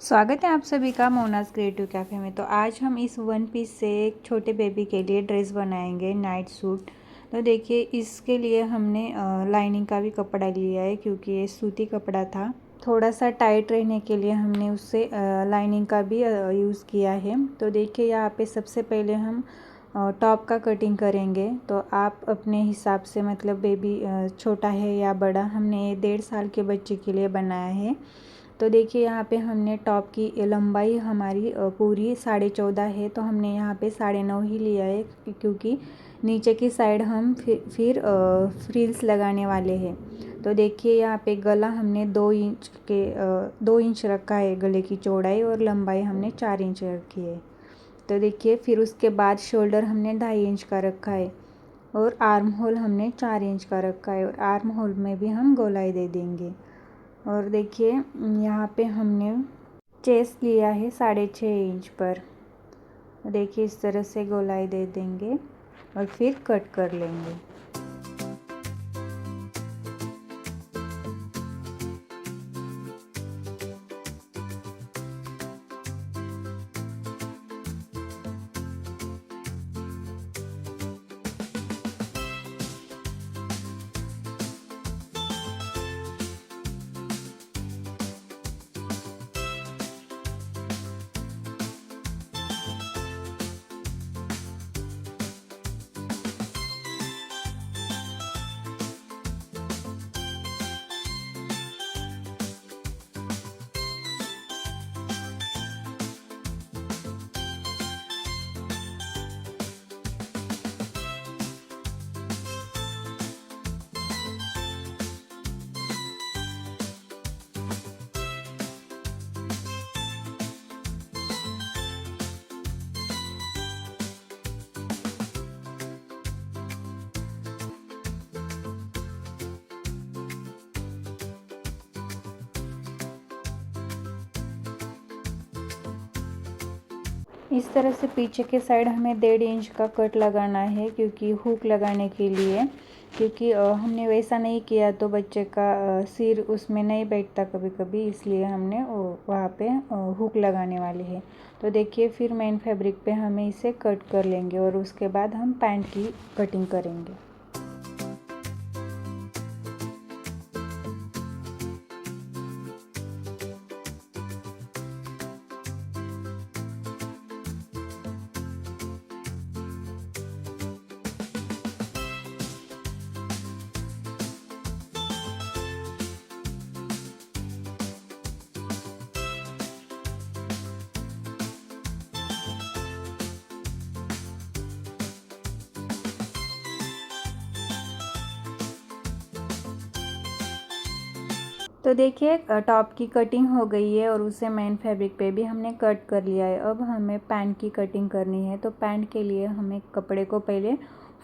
स्वागत है आप सभी का मोनास क्रिएटिव कैफ़े में। तो आज हम इस वन पीस से एक छोटे बेबी के लिए ड्रेस बनाएंगे, नाइट सूट। तो देखिए इसके लिए हमने लाइनिंग का भी कपड़ा लिया है क्योंकि ये सूती कपड़ा था। थोड़ा सा टाइट रहने के लिए हमने उससे लाइनिंग का भी यूज़ किया है। तो देखिए यहाँ पे सबसे पहले हम टॉप का कटिंग करेंगे। तो आप अपने हिसाब से, मतलब बेबी छोटा है या बड़ा, हमने 1.5 साल के बच्चे के लिए बनाया है। तो देखिए यहाँ पे हमने टॉप की लंबाई हमारी पूरी 14.5 है, तो हमने यहाँ पे 9.5 ही लिया है क्योंकि नीचे की साइड हम फिर फ्रिल्स लगाने वाले हैं। तो देखिए यहाँ पे गला हमने 2 इंच रखा है, गले की चौड़ाई, और लंबाई हमने 4 इंच रखी है। तो देखिए फिर उसके बाद शोल्डर हमने 2.5 इंच का रखा है और आर्म होल हमने 4 इंच का रखा है, और आर्म होल में भी हम गोलाई दे देंगे। और देखिए यहाँ पे हमने चेस्ट लिया है 6.5 इंच पर। देखिए इस तरह से गोलाई दे देंगे और फिर कट कर लेंगे। इस तरह से पीछे के साइड हमें 1.5 इंच का कट लगाना है क्योंकि हुक लगाने के लिए, क्योंकि हमने वैसा नहीं किया तो बच्चे का सिर उसमें नहीं बैठता कभी कभी, इसलिए हमने वहाँ पे हुक लगाने वाले हैं। तो देखिए फिर मेन फैब्रिक पे हमें इसे कट कर लेंगे और उसके बाद हम पैंट की कटिंग करेंगे। तो देखिए टॉप की कटिंग हो गई है और उसे मेन फैब्रिक पे भी हमने कट कर लिया है। अब हमें पैंट की कटिंग करनी है। तो पैंट के लिए हमें कपड़े को पहले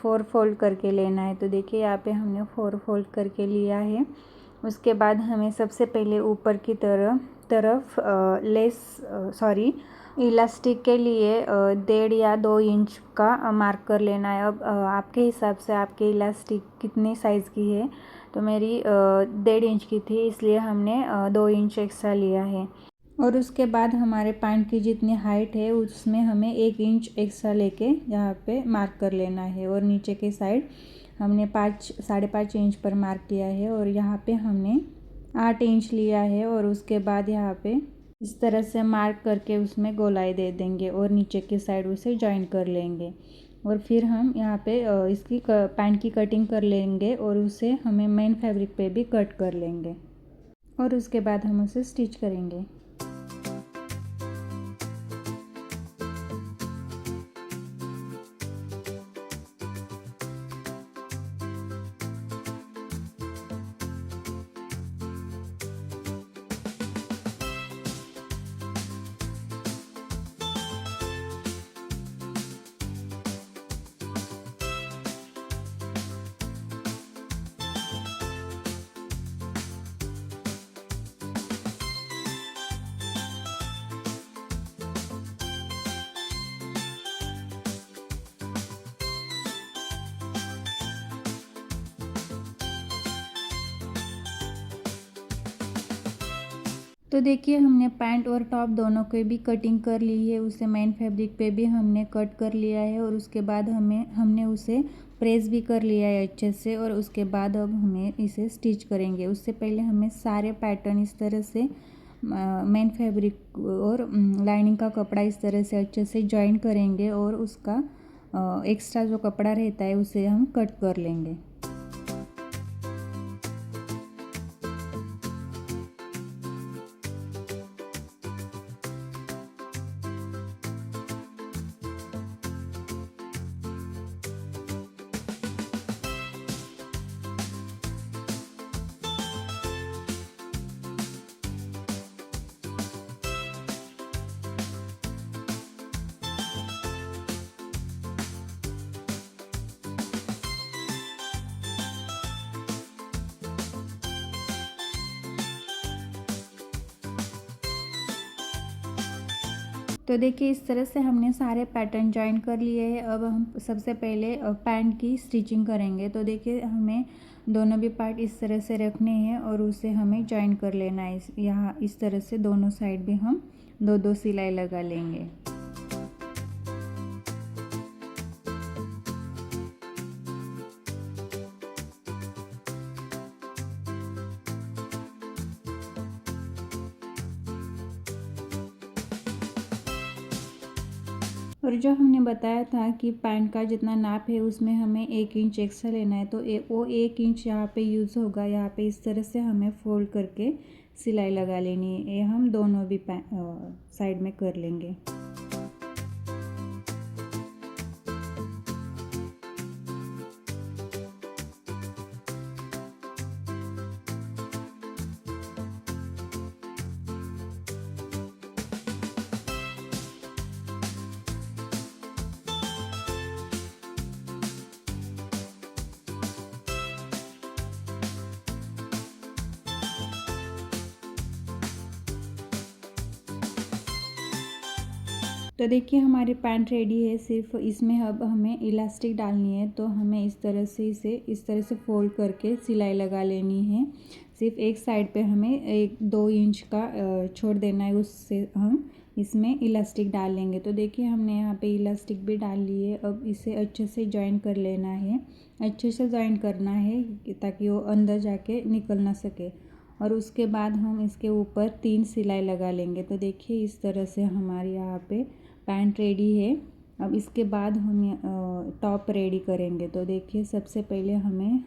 4 फोल्ड करके लेना है। तो देखिए यहाँ पे हमने 4 फोल्ड करके लिया है। उसके बाद हमें सबसे पहले ऊपर की तरफ इलास्टिक के लिए 1.5 या 2 इंच का मार्क कर लेना है। अब आपके हिसाब से आपके इलास्टिक कितने साइज़ की है, तो मेरी 1.5 इंच की थी, इसलिए हमने 2 इंच एक्स्ट्रा लिया है। और उसके बाद हमारे पैंट की जितनी हाइट है उसमें हमें 1 इंच एक्स्ट्रा लेके यहाँ पे मार्क कर लेना है। और नीचे के साइड हमने 5.5 इंच पर मार्क किया है और यहाँ पे हमने 8 इंच लिया है। और उसके बाद यहाँ पे इस तरह से मार्क करके उसमें गोलाई दे देंगे और नीचे की साइड उसे जॉइन कर लेंगे। और फिर हम यहाँ पे इसकी पैंट की कटिंग कर लेंगे और उसे हमें मेन फैब्रिक पे भी कट कर लेंगे और उसके बाद हम उसे स्टिच करेंगे। तो देखिए हमने पैंट और टॉप दोनों के भी कटिंग कर ली है, उसे मेन फैब्रिक पे भी हमने कट कर लिया है और उसके बाद हमने उसे प्रेस भी कर लिया है अच्छे से। और उसके बाद अब हमें इसे स्टिच करेंगे। उससे पहले हमें सारे पैटर्न इस तरह से मेन फैब्रिक और लाइनिंग का कपड़ा इस तरह से अच्छे से जॉइन करेंगे और उसका एक्स्ट्रा जो कपड़ा रहता है उसे हम कट कर लेंगे। तो देखिए इस तरह से हमने सारे पैटर्न जॉइन कर लिए हैं। अब हम सबसे पहले पैंट की स्टिचिंग करेंगे। तो देखिए हमें दोनों भी पार्ट इस तरह से रखने हैं और उसे हमें जॉइन कर लेना है। यहाँ इस तरह से दोनों साइड भी हम दो दो सिलाई लगा लेंगे। और जो हमने बताया था कि पैंट का जितना नाप है उसमें हमें 1 इंच एक्स्ट्रा लेना है, तो वो 1 इंच यहाँ पे यूज़ होगा। यहाँ पे इस तरह से हमें फोल्ड करके सिलाई लगा लेनी है। ये हम दोनों भी साइड में कर लेंगे। तो देखिए हमारी पैंट रेडी है। सिर्फ इसमें अब हमें इलास्टिक डालनी है, तो हमें इस तरह से इसे इस तरह से फोल्ड करके सिलाई लगा लेनी है। सिर्फ एक साइड पे हमें 1-2 इंच का छोड़ देना है, उससे हम इसमें इलास्टिक डाल लेंगे। तो देखिए हमने यहाँ पे इलास्टिक भी डाल ली है। अब इसे अच्छे से जॉइन कर लेना है, अच्छे से जॉइन करना है ताकि वो अंदर जाके निकल ना सके। और उसके बाद हम इसके ऊपर 3 सिलाई लगा लेंगे। तो देखिए इस तरह से हमारी यहाँ पे पैंट रेडी है। अब इसके बाद हम टॉप रेडी करेंगे। तो देखिए सबसे पहले हमें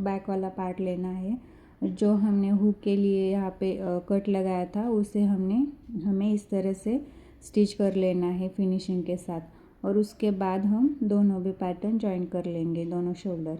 बैक वाला पार्ट लेना है। जो हमने हुक के लिए यहाँ पे कट लगाया था उसे हमें इस तरह से स्टिच कर लेना है फिनिशिंग के साथ। और उसके बाद हम दोनों भी पैटर्न जॉइन कर लेंगे, दोनों शोल्डर।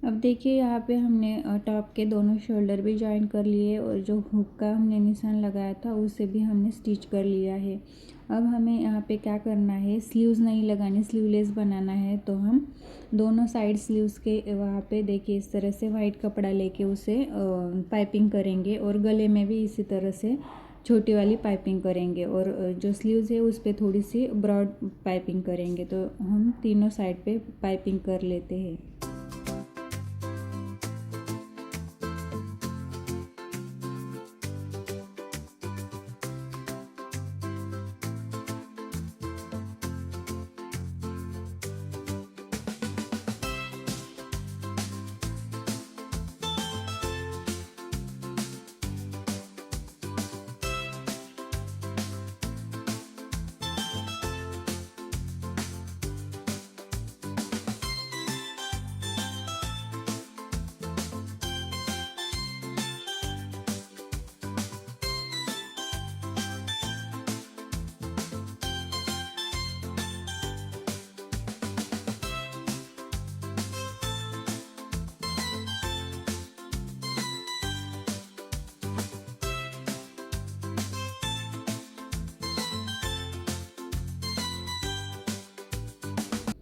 अब देखिए यहाँ पे हमने टॉप के दोनों शोल्डर भी जॉइन कर लिए और जो हुक का हमने निशान लगाया था उसे भी हमने स्टिच कर लिया है। अब हमें यहाँ पे क्या करना है, स्लीव्स नहीं लगानी, स्लीवलेस बनाना है। तो हम दोनों साइड स्लीव्स के वहाँ पे देखिए इस तरह से वाइट कपड़ा लेके उसे पाइपिंग करेंगे और गले में भी इसी तरह से छोटी वाली पाइपिंग करेंगे। और जो स्लीव्स है उस पर थोड़ी सी ब्रॉड पाइपिंग करेंगे। तो हम तीनों साइड पे पाइपिंग कर लेते हैं।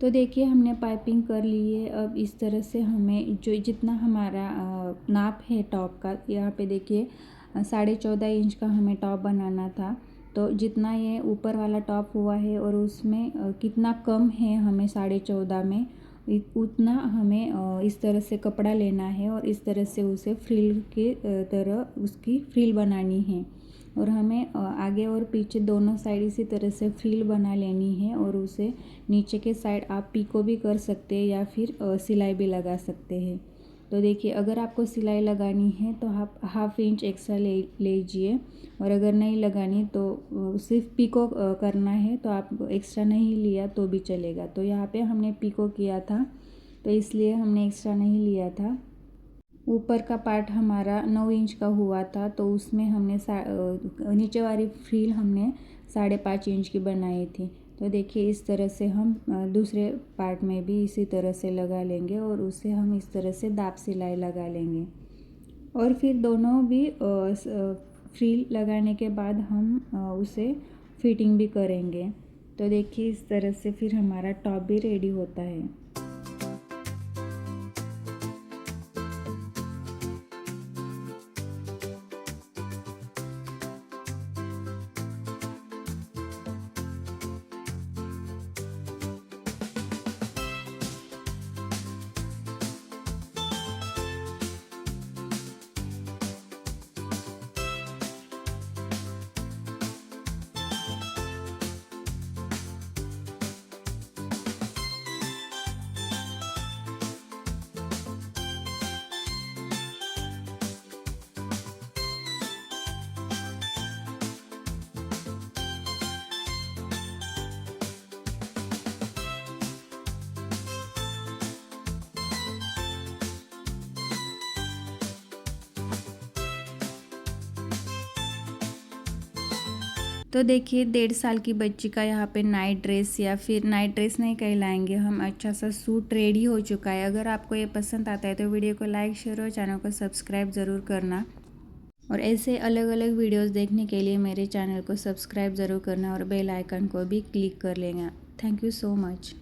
तो देखिए हमने पाइपिंग कर ली है। अब इस तरह से हमें जो जितना हमारा नाप है टॉप का, यहाँ पे देखिए 14.5 इंच का हमें टॉप बनाना था। तो जितना ये ऊपर वाला टॉप हुआ है और उसमें कितना कम है हमें 14.5 में, उतना हमें इस तरह से कपड़ा लेना है और इस तरह से उसे फ्रिल के तरह उसकी फ्रिल बनानी है। और हमें आगे और पीछे दोनों साइड इसी तरह से फ्रिल बना लेनी है और उसे नीचे के साइड आप पिको भी कर सकते हैं या फिर सिलाई भी लगा सकते हैं। तो देखिए अगर आपको सिलाई लगानी है तो आप 1/2 इंच एक्स्ट्रा ले लीजिए, और अगर नहीं लगानी तो सिर्फ पिको करना है तो आप एक्स्ट्रा नहीं लिया तो भी चलेगा। तो यहाँ पे हमने पिको किया था तो इसलिए हमने एक्स्ट्रा नहीं लिया था। ऊपर का पार्ट हमारा 9 इंच का हुआ था तो उसमें हमने नीचे वाली फ्रिल हमने 5.5 इंच की बनाई थी। तो देखिए इस तरह से हम दूसरे पार्ट में भी इसी तरह से लगा लेंगे और उसे हम इस तरह से दाब सिलाई लगा लेंगे। और फिर दोनों भी फ्रिल लगाने के बाद हम उसे फिटिंग भी करेंगे। तो देखिए इस तरह से फिर हमारा टॉप भी रेडी होता है। तो देखिए 1.5 साल की बच्ची का यहाँ पे नाइट ड्रेस, या फिर नाइट ड्रेस नहीं कहलाएंगे हम, अच्छा सा सूट रेडी हो चुका है। अगर आपको ये पसंद आता है तो वीडियो को लाइक शेयर और चैनल को सब्सक्राइब ज़रूर करना। और ऐसे अलग अलग वीडियोस देखने के लिए मेरे चैनल को सब्सक्राइब ज़रूर करना और बेल आइकन को भी क्लिक कर लेना। Thank you so much.